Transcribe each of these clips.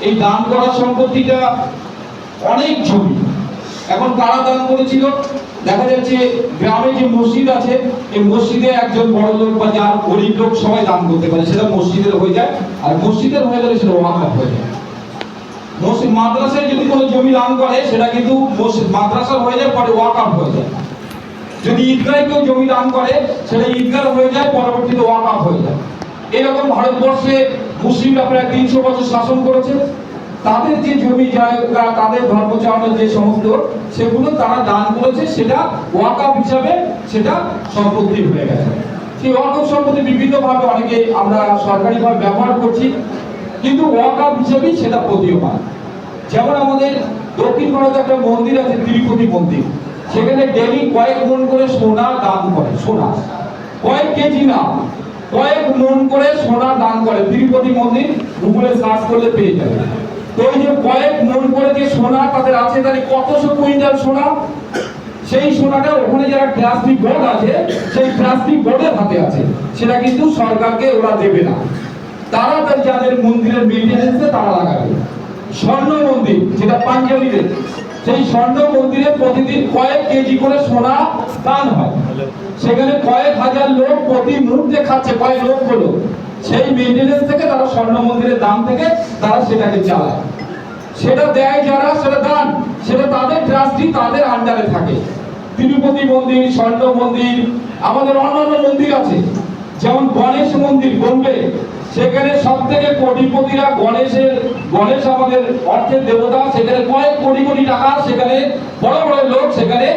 এই দান করা সম্পত্তিটা অনেক জমি এখন কারা দান করেছিল, দেখা যাচ্ছে গ্রামে যে মসজিদ আছে এই মসজিদে একজন বড় লোক বা যার গরিব লোক সবাই দান করতে পারে, সেটা মসজিদের হয়ে যায়। আর মসজিদের হয়ে গেলে সেটা ওয়াকফ হয়ে যায়। মসজিদ মাদ্রাসায় যদি কোনো জমি দান করে সেটা কিন্তু মাদ্রাসার হয়ে যায়, পরে ওয়াকফ হয়ে যায়। যদি ঈদগাহে কেউ জমি দান করে সেটা ঈদগাহ হয়ে যায়, পরবর্তীতে ওয়াকফ হয়ে যায়। এরকম ভারতবর্ষে মুসলিমরা প্রায় 300 বছর শাসন করেছে। তাদের যে জমি জায়গা, তাদের ধর্ম চালানোর যে সমস্ত, সেগুলো তারা দান করেছে, সেটা ওয়াকফ হিসাবে সেটা সম্পত্তি হয়ে গেছে। সেই ওয়াকফ সম্পত্তি বিভিন্নভাবে অনেকে আমরা সরকারিভাবে ব্যবহার করছি, কিন্তু ওয়াকফ হিসেবেই সেটা প্রতীয়মান। যেমন আমাদের দক্ষিণ ভারতে একটা মন্দির আছে, তিরুপতি মন্দির, সেখানে ডেলি কয়েক মণ করে সোনা দান করে, সোনা কয়েক কেজি না, কয়েক মণ করে সোনা দান করে। তিরুপতি মন্দির গুগলে সার্চ করলে পেয়ে যাবে। তো এই যে কয়েক মণ করে যে সোনা তাদের আছে, তাহলে কতশো কুইন্টাল সোনা, সেই সোনাটা ওখানে যারা ট্রাস্টি বোর্ড আছে সেই ট্রাস্টি বোর্ডের হাতে আছে, সেটা কিন্তু সরকারকে ওরা দেবে না। তারা যাদের মন্দিরের মেইনটেনেন্সে তারা লাগাবে। স্বর্ণ মন্দির যেটা পাঞ্জাবিতে, সেই স্বর্ণ মন্দিরে প্রতিদিন কয়েক কেজি করে সোনা দান হয়, সেখানে কয়েক হাজার লোক প্রতি মুহূর্তে খাচ্ছে, কয়েক লোক হলো, সেই মেইনটেনেন্স থেকে তারা স্বর্ণ মন্দিরের দাম থেকে তারা সেটাকে চালায়। সেটা দেয় যারা, সেটা দান, সেটা তাদের ট্রাস্টি, তাদের আন্ডারে থাকে। তিরুপতি মন্দির, স্বর্ণ মন্দির, আমাদের অন্যান্য মন্দির আছে, যেমন গণেশ মন্দির বোম্বে, সেখানে সব থেকে কোটিপতিরা গণেশ আমাদের অর্থের দেবতা, সেখানে কয়েক কোটি কোটি টাকা সেখানে বড় বড় লোক সেখানে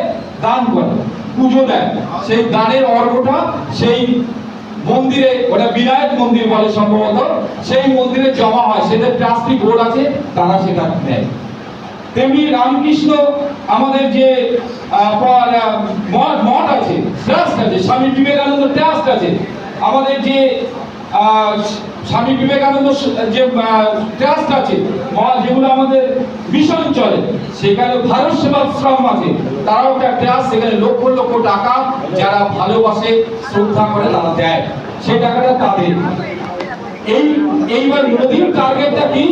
দান করে, পুজো দেয়। সেই দানের অর্ঘটা সেই মন্দিরে, ওটা বিনায়ক মন্দির বলে সম্ভবত, সেই মন্দিরে জমা হয়, সেটা ট্রাস্টি বোর্ড আছে, তারা সেটা নেয়। তেমনি রামকৃষ্ণ আমাদের যে মঠ আছে, ট্রাস্ট আছে, স্বামী বিবেকানন্দ ট্রাস্ট আছে, আমাদের যে স্বামী বিবেকানন্দ যে ট্রাস্ট আছে, যেগুলো আমাদের মিশন চলে, সেখানে ভারত সেবাশ্রম আছে, তারাও একটা ট্রাস্ট, সেখানে লক্ষ লক্ষ টাকা যারা ভালোবাসে, শ্রদ্ধা করে, তারা দেয়, সেই টাকাটা তাদের। এইবার মোদীর টার্গেটটা কি?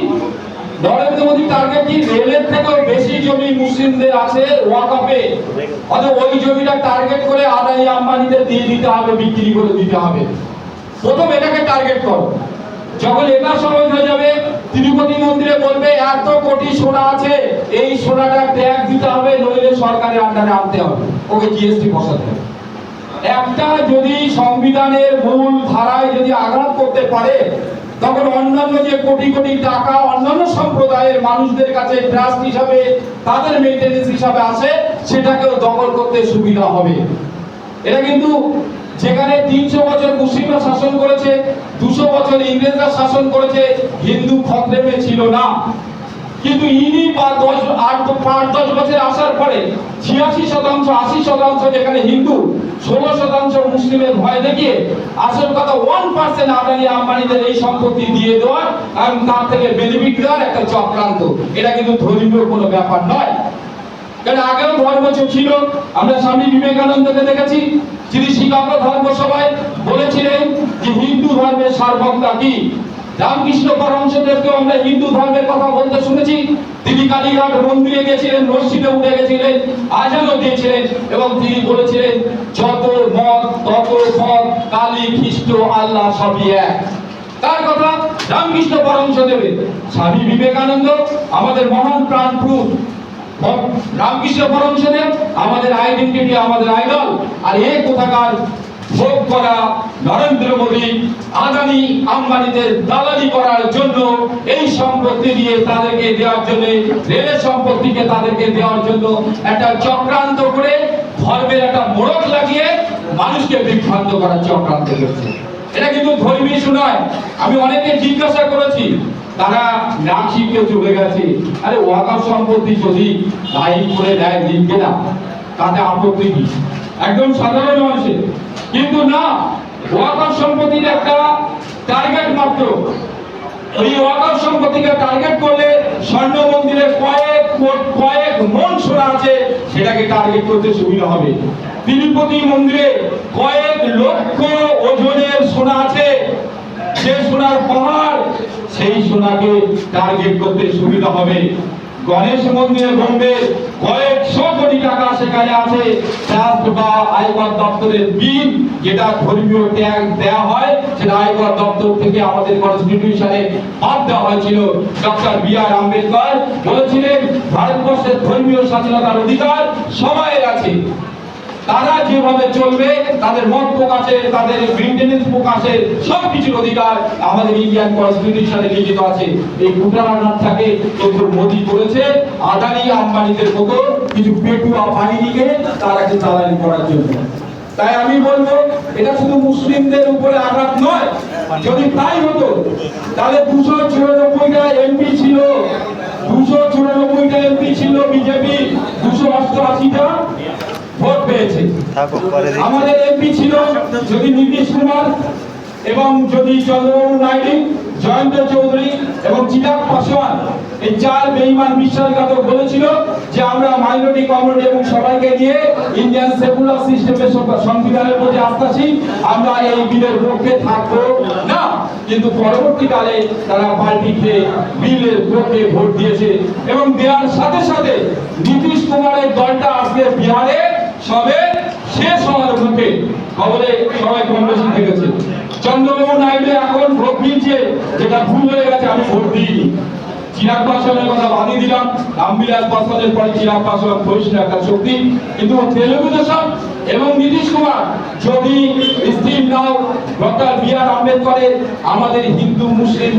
নরেন্দ্র মোদীর টার্গেট কি? রেলের থেকেও বেশি জমি মুসলিমদের আছে ওয়াকফে, অথবা ওই জমিটা টার্গেট করে আদানি আম্বানিদের দিয়ে দিতে হবে, বিক্রি করে দিতে হবে। প্রথম এটাকে টার্গেট করো। যখন এটা সহজ হয়ে যাবে, তিরুপতি মন্দিরে বলবে এত কোটি সোনা আছে, এই সোনাটা ট্যাক্স দিতে হবে, নইলে সরকারের আন্ডারে আনতে হবে, ওকে জিএসটি বসাতে হবে। একটা যদি সংবিধানের মূল ধারায় যদি আঘাত করতে পারে, তখন অন্যান্য যে কোটি কোটি টাকা অন্যান্য সম্প্রদায়ের মানুষদের কাছে ট্রাস্ট হিসাবে, তাদের মেইনটেনেন্স হিসাবে আছে, সেটাকেও দখল করতে সুবিধা হবে। এটা কিন্তু যেখানে 300 বছর মুসলিমরা শাসন করেছে, 200 বছর ইংরেজরা শাসন করেছে, হিন্দু খতরেমে ছিল না। কিন্তু ইনি 5-10 বছর আসার পরে 86%, 80% যেখানে হিন্দু, 16% মুসলিমের ভয় দেখিয়ে আসল কথা 1% আদানি আম্বানিদের এই সম্পত্তি দিয়ে দেওয়ার এবং তার থেকে বেনিফিট দেওয়ার একটা চক্রান্ত। এটা কিন্তু ধর্মীয় কোনো ব্যাপার নয়। কারণ আগেও ধর্ম ছিল, আমরা স্বামী বিবেকানন্দকে দেখেছি, যিনি শিকাগো ধর্ম সভায় বলেছিলেন যে হিন্দু ধর্মের সার্বভৌমতা কি। রামকৃষ্ণ পরমহংসদেবকে আমরা হিন্দু ধর্মের কথা বলতে শুনেছি। তিনি কালীঘাট মন্দিরে গেছিলেন, মসজিদে উঠে গেছিলেন, আজানও দিয়েছিলেন এবং তিনি বলেছিলেন যত মত তত পথ, কালী খ্রিস্ট আল্লাহ সবই এক। তার কথা রামকৃষ্ণ পরমহংসদেবের। স্বামী বিবেকানন্দ আমাদের মহান প্রাণ পুরুষ, রামকৃষ্ণ পরমহংসদেব আমাদের আইডেন্টিটি, আমাদের আইডল। আর এই কোথাকার ভোগ করা নরেন্দ্র মোদী আদানি আম্বানিদের দালালি করার জন্য, এই সম্পত্তি দিয়ে তাদেরকে দেওয়ার জন্য, রেলের সম্পত্তিকে তাদেরকে দেওয়ার জন্য একটা চক্রান্ত করে, ধর্মের একটা মোড়ক লাগিয়ে মানুষকে বিভ্রান্ত করার চক্রান্ত করছে। এটা কিন্তু ধর্মীয় ইস্যু নয়। আমি অনেকে জিজ্ঞাসা করেছি, তারা নাম শিখে চলে গেছে, আরে ওয়াকফ সম্পত্তি যদি লাইন করে দেয় লিখবে না, তাতে আপত্তি কি? একদম সাধারণ মানুষের। কিন্তু না, ওয়াকফ সম্পত্তির একটা টার্গেট মাত্র। এই ওয়াকফ সম্পত্তিকে টার্গেট করলে স্বর্ণ মন্দিরে কয়েক মণ সোনা আছে, সেটাকে টার্গেট করতে সুবিধা হবে। তিরুপতি মন্দিরে কয়েক লক্ষ ওজনের সোনা আছে, যে সোনার পাহাড়, সেই সোনাকে টার্গেট করতে সুবিধা হবে। গণেশ মন্দির বোম্বে কয়েকশো কোটি টাকা সেখানে আছে ট্যাক্স বা আয়কর দপ্তরের বিল, যেটা ধর্মীয় ট্যাক্স দেওয়া হয়, সেটা আয়কর দপ্তর থেকে আমাদের কনস্টিটিউশনে বাদ দেওয়া হয়েছিল। Doctor B.R.. আম্বেদকর বলেছিলেন ভারতবর্ষের ধর্মীয় স্বাধীনতার অধিকার সবাই আছে, তারা যেভাবে চলবে, তাদের মত প্রকাশের, তাদের মেইনটেনেন্স প্রকাশের সবকিছুর অধিকার আমাদের ইন্ডিয়ান কনস্টিটিউশনে লিখিত আছে। এই কুটারানাথটাকে কিন্তু মোদী করেছে আদানি আম্বানিদের মতো কিছু পেটুয়া বাহিনীকে তারাকে চালানি করার জন্য। তাই আমি বলবো এটা শুধু মুসলিমদের উপরে আঘাত নয়। যদি তাই হতো তাহলে 294টা এমপি ছিল, 294টা এমপি ছিল বিজেপি, 288টা ভোট পেয়েছে। আমাদের এমপি ছিল যদি নীতিশ কুমার এবং যদি চন্দ্রবাবু নাইডু, জয়ন্ত চৌধুরী এবং চিরাগ পাসওয়ান, এই চার বেঈমান বিশ্বাসঘাতক বলেছিল যে আমরা মাইনরিটি কমিউনিটি এবং সবাইকে নিয়ে ইন্ডিয়ান সেকুলার সিস্টেমের সংবিধানের প্রতি আস্থাশীল, আমরা এই বিলের পক্ষে থাকবো না। কিন্তু পরবর্তীকালে তারা পাল্টি খেয়ে বিলের পক্ষে ভোট দিয়েছে এবং দেওয়ার সাথে সাথে নীতিশ কুমারের দলটা আজকে বিহারে সবে শেষ হওয়ার মুখে খবরে সবাই কম বেশি দেখেছে। চন্দ্রবাবু নাইডু এখন ভোট দিয়েছে, যেটা ভুল হয়ে গেছে, আমি ভোট দিইনি। চিরাগ পাসওয়ানের কথা বাদই দিলাম, রামবিলাস পাসওয়ানের পরে চিরাগ পাসওয়ান ক্ষয়িষ্ণু একটা শক্তি, কিন্তু তেলুগু দেশম এবং নীতিশ কুমার যদি স্টিল নাও ডক্টর বি.আর. আম্বেদকরের আমাদের হিন্দু, মুসলিম,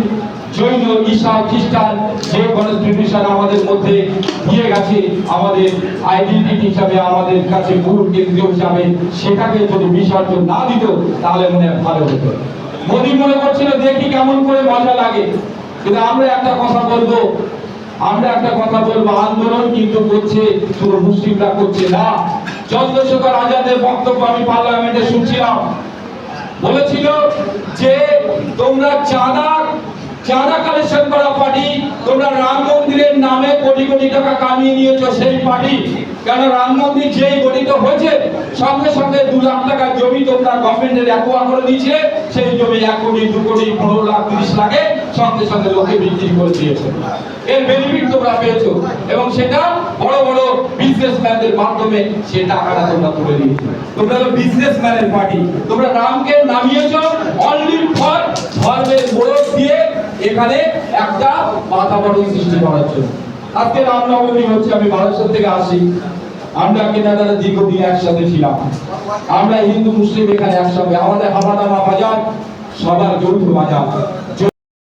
জৈন, ঈসা, খ্রিস্টান যে কনস্টিটিউশন আমাদের মধ্যে দিয়ে গেছে, আমাদের আইডেন্টিটি হিসাবে, আমাদের কাছে মূল কেন্দ্রীয় হিসাবে, সেটাকে যদি বিসর্জন না দিত তাহলে মনে হয় ভালো হতো। মোদী মনে করছিল দেখি কেমন করে মজা লাগে, কিন্তু আমরা একটা কথা বলবো, আন্দোলন কিন্তু করছে শুধু মুসলিমরা করছে না। চন্দ্রশেখর আজাদের বক্তব্য আমি পার্লামেন্টে শুনছিলাম, বলেছিল যে তোমরা চাঁদা কালেকশন করা পার্টি, তোমরা রাম মন্দিরের নামে কোটি কোটি টাকা কামিয়ে নিয়েছো সেই পার্টি। কেন রাম মন্দির যেই গঠিত হয়েছে সঙ্গে সঙ্গে 2 লাখ টাকার জমি তোমরা গভর্নমেন্টের অ্যাকোয়া করে দিয়েছে, সেই জমি 1 কোটি, 2 কোটি, 15 লাখ, 30 লাখে সঙ্গে সঙ্গে লোকে বিক্রি করে দিয়েছে। এর বেনিফিট তোমরা পেয়েছো এবং সেটা বড় বড় বিজনেসম্যানদের মাধ্যমে সেই টাকাটা তোমরা তুলে দিয়েছো। তোমরা হলো বিজনেসম্যানের পার্টি। তোমরা রামকে নামিয়েছো অনলি ফর ধর্মের মোড়ক দিয়ে এখানে একটা বাতাবরণ সৃষ্টি করার জন্য। আজকে রামনবমী হচ্ছে, আমি বারাসাত থেকে আসি, আমরা কেনাডারে দীর্ঘদিন একসাথে ছিলাম, আমরা হিন্দু মুসলিম এখানে একসঙ্গে, আমাদের হামাদামা বাজার সবার যৌথ বাজার।